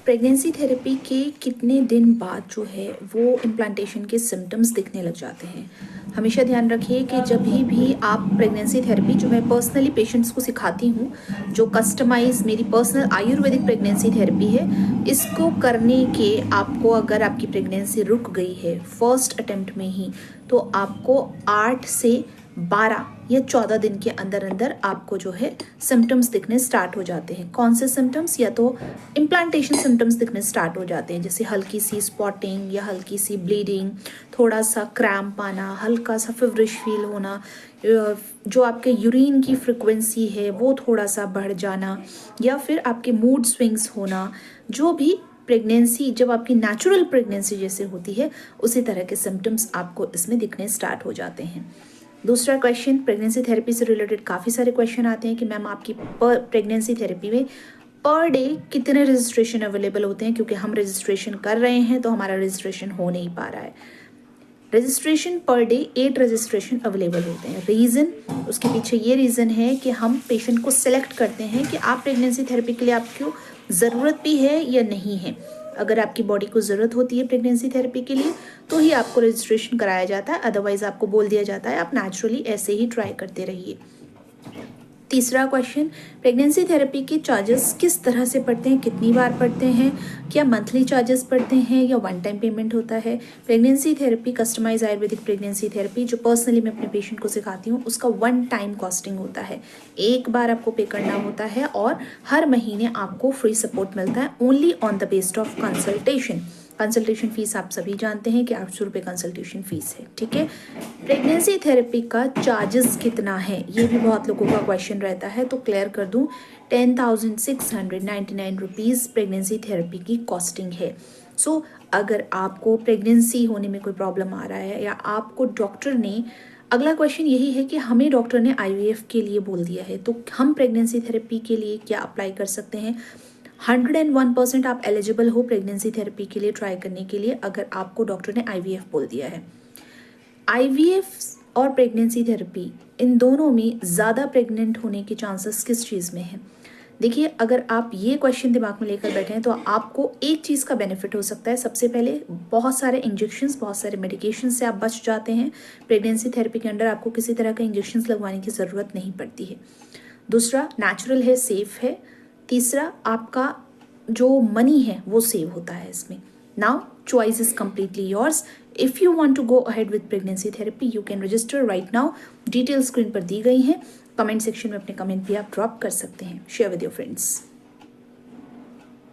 Pregnancy therapy के कितने दिन बाद जो है वो इम्प्लांटेशन के सिम्टम्स दिखने लग जाते हैं। हमेशा ध्यान रखिए कि जब भी आप प्रेगनेंसी थेरेपी, जो मैं पर्सनली पेशेंट्स को सिखाती हूँ, जो कस्टमाइज मेरी पर्सनल आयुर्वेदिक प्रेगनेंसी थेरेपी है, इसको करने के आपको, अगर आपकी प्रेगनेंसी रुक गई है फर्स्ट अटेम्प्ट में ही, तो आपको 8 से 12 या 14 दिन के अंदर अंदर आपको जो है सिम्टम्स दिखने स्टार्ट हो जाते हैं। कौन से सिम्टम्स? या तो इम्प्लांटेशन सिम्टम्स दिखने स्टार्ट हो जाते हैं, जैसे हल्की सी स्पॉटिंग या हल्की सी ब्लीडिंग, थोड़ा सा क्रैम्प आना, हल्का सा फिवरिश फील होना, जो आपके यूरिन की फ्रिक्वेंसी है वो थोड़ा सा बढ़ जाना, या फिर आपके मूड स्विंग्स होना। जो भी प्रेगनेंसी, जब आपकी नेचुरल प्रेगनेंसी जैसे होती है, उसी तरह के सिम्टम्स आपको इसमें दिखने स्टार्ट हो जाते हैं। दूसरा क्वेश्चन, प्रेगनेंसी थेरेपी से रिलेटेड काफ़ी सारे क्वेश्चन आते हैं कि मैम आपकी प्रेगनेंसी थेरेपी में पर डे कितने रजिस्ट्रेशन अवेलेबल होते हैं, क्योंकि हम रजिस्ट्रेशन कर रहे हैं तो हमारा रजिस्ट्रेशन हो नहीं पा रहा है। Registration per day 8 registration available होते हैं। रीज़न, उसके पीछे ये रीज़न है कि हम पेशेंट को सिलेक्ट करते हैं कि आप प्रेगनेंसी थेरेपी के लिए आपको ज़रूरत भी है या नहीं है। अगर आपकी बॉडी को ज़रूरत होती है प्रेगनेंसी थेरेपी के लिए तो ही आपको रजिस्ट्रेशन कराया जाता है, अदरवाइज़ आपको बोल दिया जाता है आप नेचुरली ऐसे ही ट्राई करते रहिए। तीसरा क्वेश्चन, प्रेगनेंसी थेरेपी के चार्जेस किस तरह से पड़ते हैं, कितनी बार पड़ते हैं, क्या मंथली चार्जेस पड़ते हैं या वन टाइम पेमेंट होता है? Pregnancy therapy, customise Ayurvedic pregnancy therapy जो पर्सनली मैं अपने पेशेंट को सिखाती हूँ, उसका वन टाइम कॉस्टिंग होता है। एक बार आपको पे करना होता है और हर महीने आपको फ्री सपोर्ट मिलता है, only on the based of consultation. Consultation fees आप सभी जानते हैं कि 800 रुपये कंसल्टेशन फीस है, ठीक है। प्रेगनेंसी थेरेपी का चार्जेस कितना है, ये भी बहुत लोगों का क्वेश्चन रहता है, तो क्लियर कर दूं, 10,699 रुपीज़ प्रेगनेंसी थेरेपी की कॉस्टिंग है। सो अगर आपको प्रेगनेंसी होने में कोई प्रॉब्लम आ रहा है या आपको डॉक्टर ने, अगला क्वेश्चन यही है कि हमें डॉक्टर ने IVF के लिए बोल दिया है, तो हम प्रेगनेंसी थेरेपी के लिए क्या अप्लाई कर सकते हैं? 101% आप एलिजिबल हो प्रेगनेंसी थेरेपी के लिए ट्राई करने के लिए, अगर आपको डॉक्टर ने IVF बोल दिया है। IVF और प्रेगनेंसी थेरेपी, इन दोनों में ज़्यादा प्रेग्नेंट होने के चांसेस किस चीज़ में है? देखिए, अगर आप ये क्वेश्चन दिमाग में लेकर बैठे हैं तो आपको एक चीज़ का बेनिफिट हो सकता है। सबसे पहले, बहुत सारे इंजेक्शंस, बहुत सारे मेडिकेशन से आप बच जाते हैं। प्रेगनेंसी थेरेपी के अंदर आपको किसी तरह का इंजेक्शंस लगवाने की ज़रूरत नहीं पड़ती है। दूसरा, नेचुरल है, सेफ है। तीसरा, आपका जो मनी है वो सेव होता है इसमें। Now choice is completely yours. If you want to go ahead with pregnancy therapy, you can register right now. Detail screen पर दी गई हैं। कमेंट सेक्शन में अपने कमेंट भी आप ड्रॉप कर सकते हैं, शेयर विद योर फ्रेंड्स।